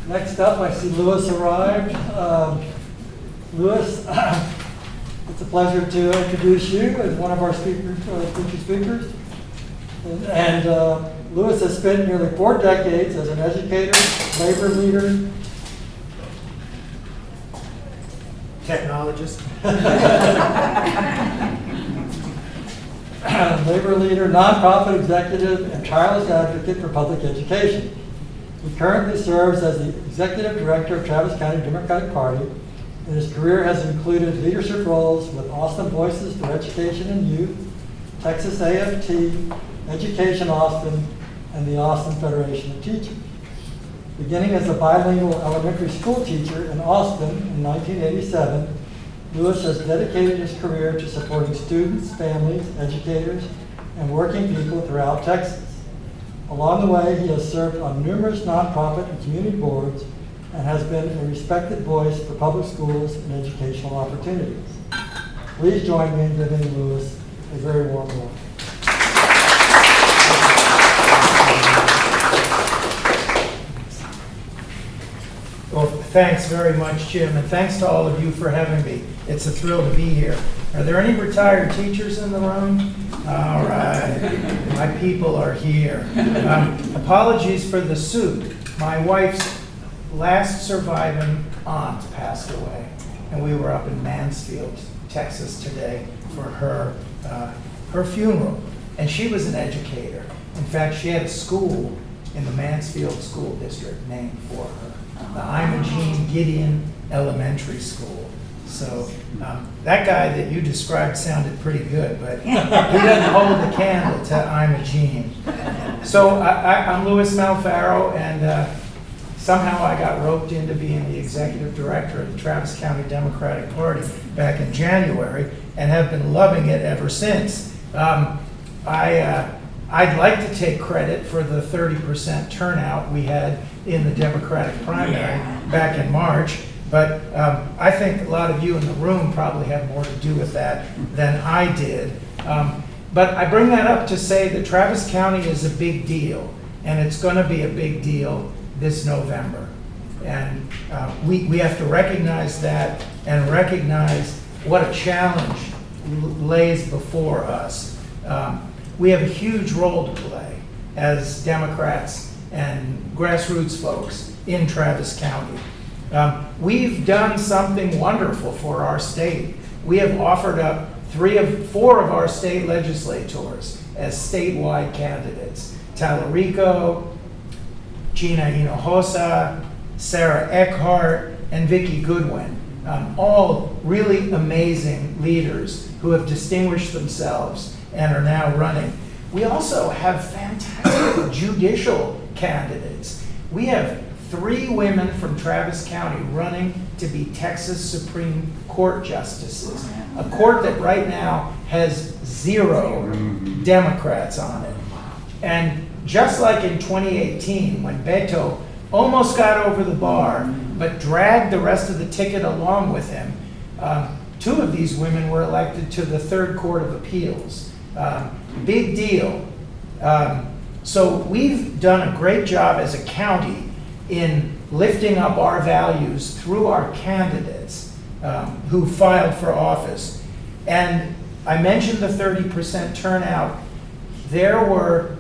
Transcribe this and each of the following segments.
Next up, I see Lewis arrived. Lewis, it's a pleasure to introduce you as one of our speakers, featured speakers. And Lewis has spent nearly 4 decades as an educator, labor leader, technologist, labor leader, nonprofit executive, and tireless advocate for public education. He currently serves as the executive director of Travis County Democratic Party, and his career has included leadership roles with Austin Voices for Education and Youth, Texas AFT, Education Austin, and the Austin Federation of Teachers. Beginning as a bilingual elementary school teacher in Austin in 1987, Lewis has dedicated his career to supporting students, families, educators, and working people throughout Texas. Along the way, he has served on numerous nonprofit and community boards and has been a respected voice for public schools and educational opportunities. Please join me in giving Lewis a very warm welcome. Well, thanks very much, Jim, and thanks to all of you for having me. It's a thrill to be here. Are there any retired teachers in the room? All right, my people are here. Apologies for the suit. My wife's last surviving aunt passed away, and we were up in Mansfield, Texas today for her funeral. And she was an educator. In fact, she had a school in the Mansfield School District named for her, the Imogene Gideon Elementary School. So that guy that you described sounded pretty good, but he doesn't hold the candle to Imogene. So I'm Louis Malfaro, and somehow I got roped into being the executive director of the Travis County Democratic Party back in January, and have been loving it ever since. I'd like to take credit for the 30% turnout we had in the Democratic primary back in March, but I think a lot of you in the room probably have more to do with that than I did. But I bring that up to say that Travis County is a big deal, and it's going to be a big deal this November. And we have to recognize that and recognize what a challenge lays before us. We have a huge role to play as Democrats and grassroots folks in Travis County. We've done something wonderful for our state. We have offered up 4 of our state legislators as statewide candidates. Talarico, Gina Hinojosa, Sarah Eckhart, and Vicki Goodwin. All really amazing leaders who have distinguished themselves and are now running. We also have fantastic judicial candidates. We have 3 women from Travis County running to be Texas Supreme Court justices, a court that right now has 0 Democrats on it. And just like in 2018, when Beto almost got over the bar, but dragged the rest of the ticket along with him, 2 of these women were elected to the 3rd Court of Appeals. Big deal. So we've done a great job as a county in lifting up our values through our candidates who filed for office. And I mentioned the 30% turnout. There were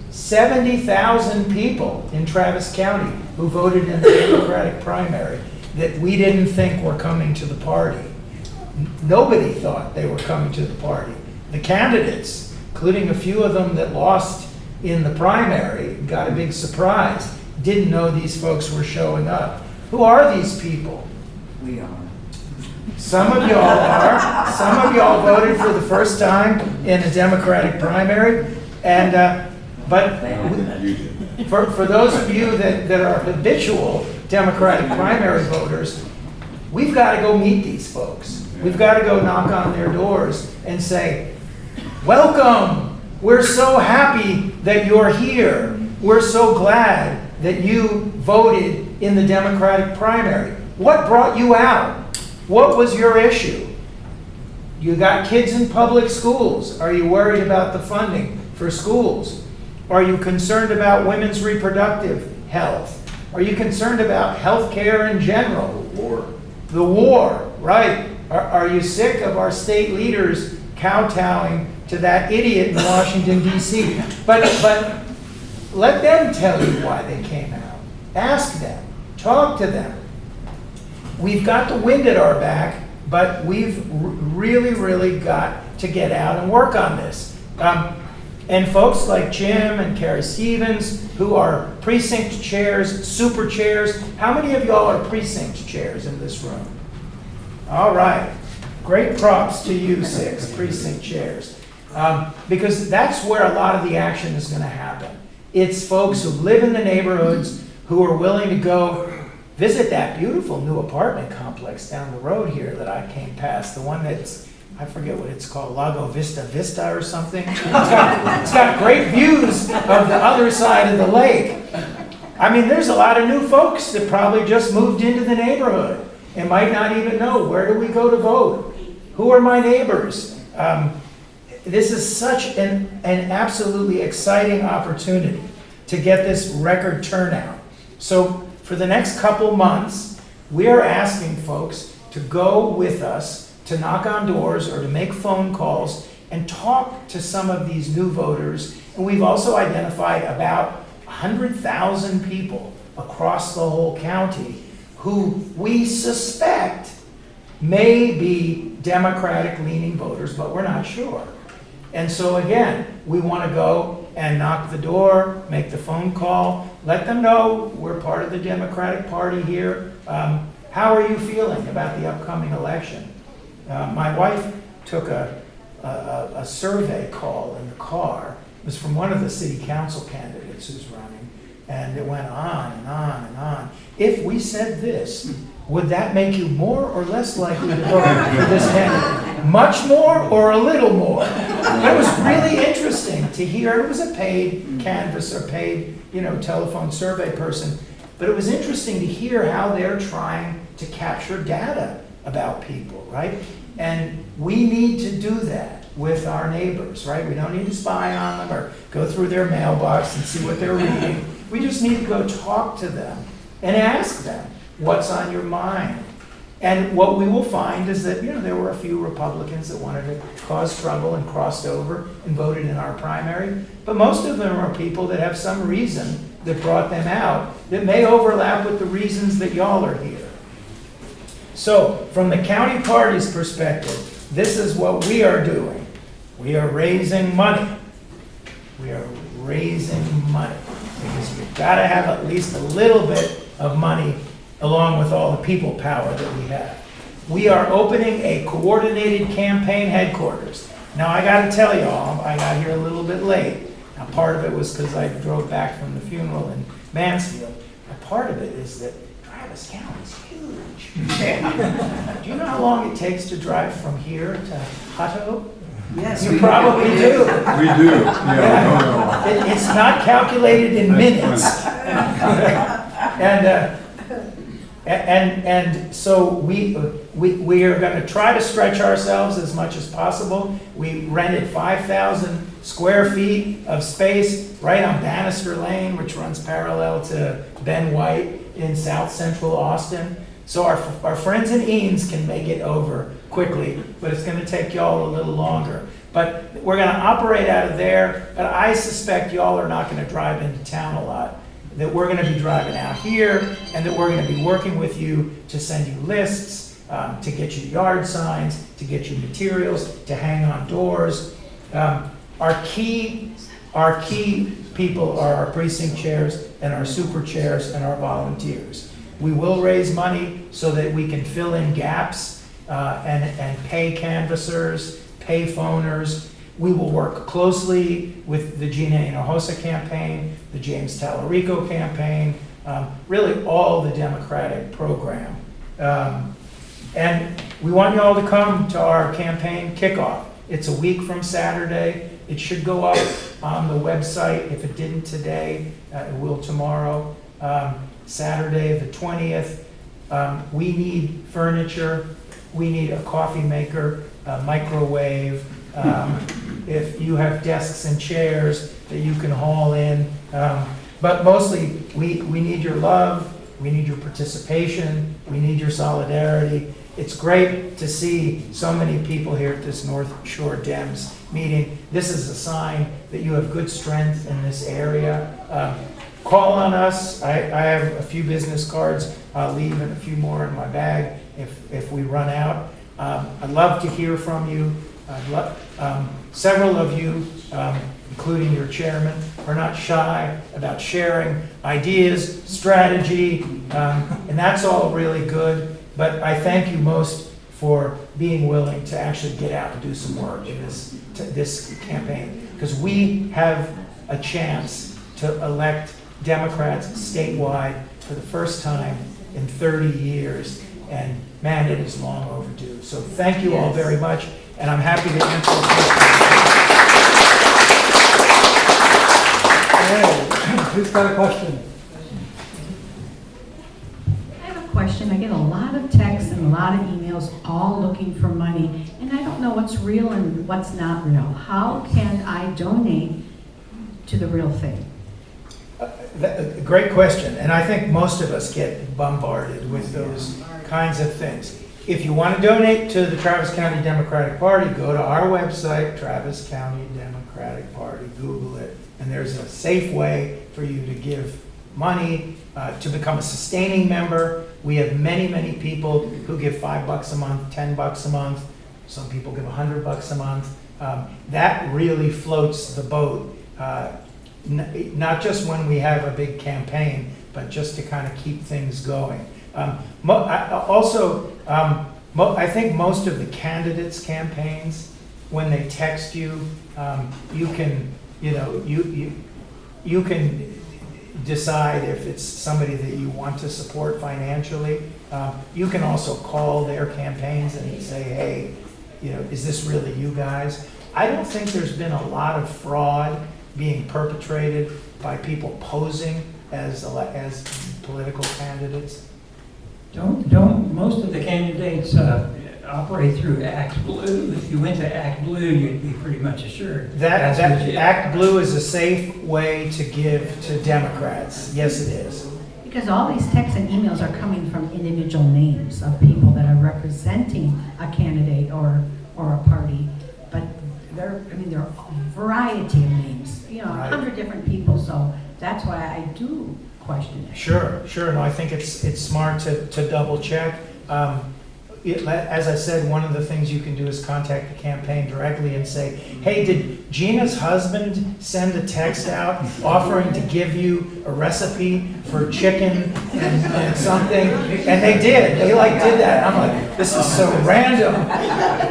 70,000 people in Travis County who voted in the Democratic primary that we didn't think were coming to the party. Nobody thought they were coming to the party. The candidates, including a few of them that lost in the primary, got a big surprise, didn't know these folks were showing up. Who are these people? We are. Some of y'all are. Some of y'all voted for the first time in a Democratic primary. And but for those of you that are habitual Democratic primary voters, we've got to go meet these folks. We've got to go knock on their doors and say, welcome. We're so happy that you're here. We're so glad that you voted in the Democratic primary. What brought you out? What was your issue? You got kids in public schools. Are you worried about the funding for schools? Are you concerned about women's reproductive health? Are you concerned about health care in general? The war, right. Are you sick of our state leaders kowtowing to that idiot in Washington, D.C.? But let them tell you why they came out. Ask them. Talk to them. We've got the wind at our back, but we've really got to get out and work on this. And folks like Jim and Carrie Stevens, who are precinct chairs, super chairs. How many of y'all are precinct chairs in this room? All right. Great props to you 6 precinct chairs. Because that's where a lot of the action is going to happen. It's folks who live in the neighborhoods who are willing to go visit that beautiful new apartment complex down the road here that I came past. The one that's, I forget what it's called, Lago Vista or something. It's got great views of the other side of the lake. I mean, there's a lot of new folks that probably just moved into the neighborhood and might not even know, where do we go to vote? Who are my neighbors? This is such an absolutely exciting opportunity to get this record turnout. So for the next couple months, we are asking folks to go with us, to knock on doors or to make phone calls and talk to some of these new voters. And we've also identified about 100,000 people across the whole county who we suspect may be Democratic-leaning voters, but we're not sure. And so again, we want to go and knock the door, make the phone call, let them know we're part of the Democratic Party here. How are you feeling about the upcoming election? My wife took a survey call in the car. It was from one of the city council candidates who's running, and it went on and on and on. If we said this, would that make you more or less likely to vote for this candidate? Much more or a little more? It was really interesting to hear. It was a paid canvasser, paid, telephone survey person. But it was interesting to hear how they're trying to capture data about people, right? And we need to do that with our neighbors, right? We don't need to spy on them or go through their mailbox and see what they're reading. We just need to go talk to them and ask them, what's on your mind? And what we will find is that, there were a few Republicans that wanted to cause trouble and crossed over and voted in our primary. But most of them are people that have some reason that brought them out that may overlap with the reasons that y'all are here. So, from the county party's perspective, this is what we are doing. We are raising money. We are raising money. Because you've got to have at least a little bit of money along with all the people power that we have. We are opening a coordinated campaign headquarters. Now, I got to tell y'all, I got here a little bit late. Now, part of it was because I drove back from the funeral in Mansfield. But part of it is that Travis County is huge. Do you know how long it takes to drive from here to Hutto? Yes, You probably do. We do, yeah. It's not calculated in minutes. And so we are going to try to stretch ourselves as much as possible. We rented 5,000 square feet of space right on Bannister Lane, which runs parallel to Ben White in South Central Austin. So our friends in Eanes can make it over quickly, but it's going to take y'all a little longer. But we're going to operate out of there, but I suspect y'all are not going to drive into town a lot. That we're going to be driving out here, and that we're going to be working with you to send you lists, to get you yard signs, to get you materials, to hang on doors. Our key people are our precinct chairs and our super chairs and our volunteers. We will raise money so that we can fill in gaps and pay canvassers, pay phoners. We will work closely with the Gina Hinojosa campaign, the James Tallarico campaign, really all the Democratic program. And we want you all to come to our campaign kickoff. It's a week from Saturday. It should go up on the website. If it didn't today, it will tomorrow. Saturday the 20th. We need furniture. We need a coffee maker, a microwave. If you have desks and chairs that you can haul in, But mostly, we need your love, we need your participation, we need your solidarity. It's great to see so many people here at this North Shore Dems meeting. This is a sign that you have good strength in this area. Call on us. I have a few business cards. I'll leave and a few more in my bag if we run out. I'd love to hear from you. Several of you, including your chairman, are not shy about sharing ideas, strategy, and that's all really good. But I thank you most for being willing to actually get out and do some work in this campaign, because we have a chance to elect Democrats statewide for the first time in 30 years, and man, it is long overdue. So thank you all very much, and I'm happy to answer questions. Okay, who's got a question? I have a question. I get a lot of texts and a lot of emails all looking for money, and I don't know what's real and what's not real. How can I donate to the real thing? Great question, and I think most of us get bombarded with those kinds of things. If you want to donate to the Travis County Democratic Party, go to our website, Travis County Democratic Party, Google it, and there's a safe way for you to give money to become a sustaining member. We have many, many people who give $5 a month, $10 a month. Some people give $100 a month. That really floats the boat. Not just when we have a big campaign, but just to kind of keep things going. I think most of the candidates' campaigns, when they text you, you can decide if it's somebody that you want to support financially. You can also call their campaigns and say, hey, is this really you guys? I don't think there's been a lot of fraud being perpetrated by people posing as political candidates. Don't most of the candidates operate through Act Blue? If you went to Act Blue, you'd be pretty much assured. That legit. Act Blue is a safe way to give to Democrats. Yes, it is. Because all these texts and emails are coming from individual names of people that are representing a candidate or a party, but there are a variety of names, Right. 100 different people, so that's why I do question it. Sure. No, I think it's smart to double check. As I said, one of the things you can do is contact the campaign directly and say, hey, did Gina's husband send a text out offering to give you a recipe for chicken and something? And they did. They did that. I'm like, this is so random.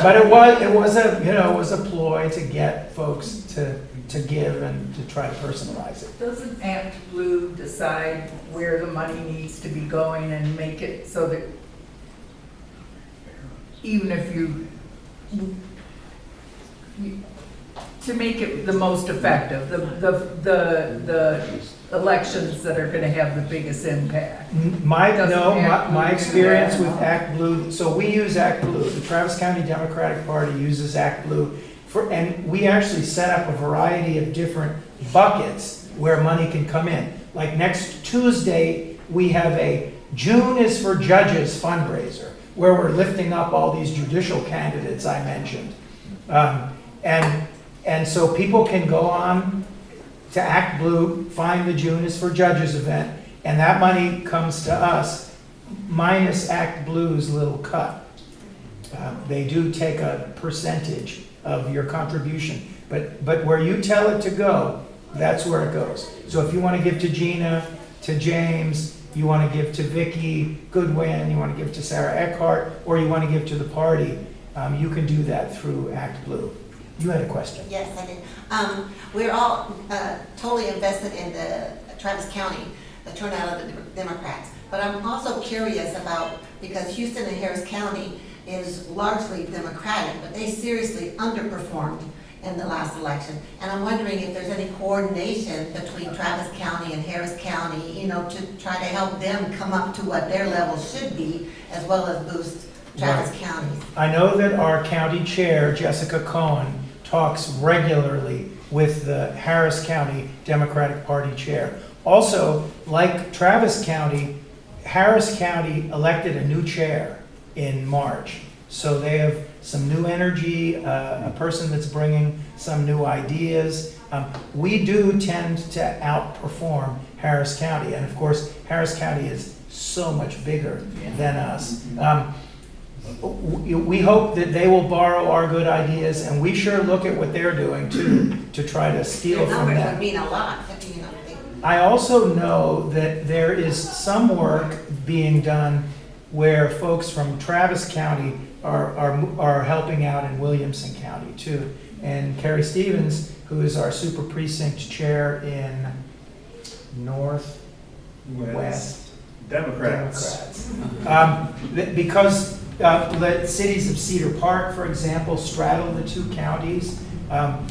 But it was a ploy to get folks to give and to try to personalize it. Doesn't Act Blue decide where the money needs to be going and make it so that even if to make it the most effective, the elections that are going to have the biggest impact? My experience with Act Blue, so we use Act Blue. The Travis County Democratic Party uses Act Blue. And we actually set up a variety of different buckets where money can come in. Like next Tuesday, we have a June is for Judges fundraiser, where we're lifting up all these judicial candidates I mentioned. And so people can go on to Act Blue, find the June is for Judges event, and that money comes to us, minus Act Blue's little cut. They do take a percentage of your contribution, but where you tell it to go, that's where it goes. So if you want to give to Gina, to James, you want to give to Vicki Goodwin, you want to give to Sarah Eckhart, or you want to give to the party, you can do that through Act Blue. You had a question. Yes, I did. We're all totally invested in the Travis County, the turnout of the Democrats. But I'm also curious about, because Houston and Harris County is largely Democratic, but they seriously underperformed in the last election. And I'm wondering if there's any coordination between Travis County and Harris County, to try to help them come up to what their level should be, as well as boost Travis County. I know that our county chair, Jessica Cohen, talks regularly with the Harris County Democratic Party chair. Also, like Travis County, Harris County elected a new chair in March. So they have some new energy, a person that's bringing some new ideas. We do tend to outperform Harris County. And of course, Harris County is so much bigger than us. We hope that they will borrow our good ideas, and we sure look at what they're doing too, to try to steal Your from numbers them. would mean a lot, you know. I also know that there is some work being done where folks from Travis County are helping out in Williamson County too. And Carrie Stevens, who is our super precinct chair in Northwest Democrats. Because the cities of Cedar Park, for example, straddle the two counties,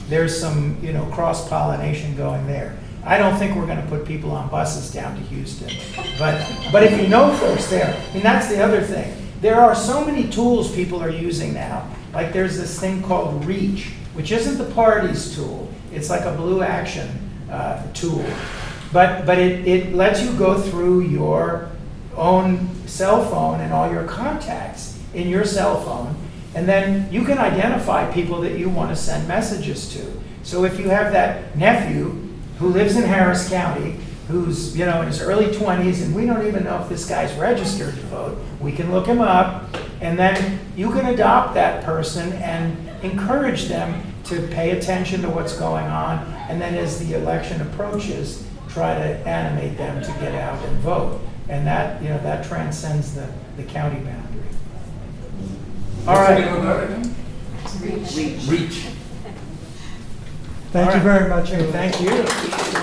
there's some, cross-pollination going there. I don't think we're gonna put people on buses down to Houston, but if you know folks there, that's the other thing. There are so many tools people are using now. Like there's this thing called Reach, which isn't the party's tool. It's like a Blue Action tool. But it lets you go through your own cell phone and all your contacts in your cell phone, and then you can identify people that you want to send messages to. So if you have that nephew who lives in Harris County, who's in his early 20s, and we don't even know if this guy's registered to vote, we can look him up, and then you can adopt that person and encourage them to pay attention to what's going on, and then as the election approaches, try to animate them to get out and vote. And that, that transcends the county boundary. All right. Reach. Thank you very much. Thank you.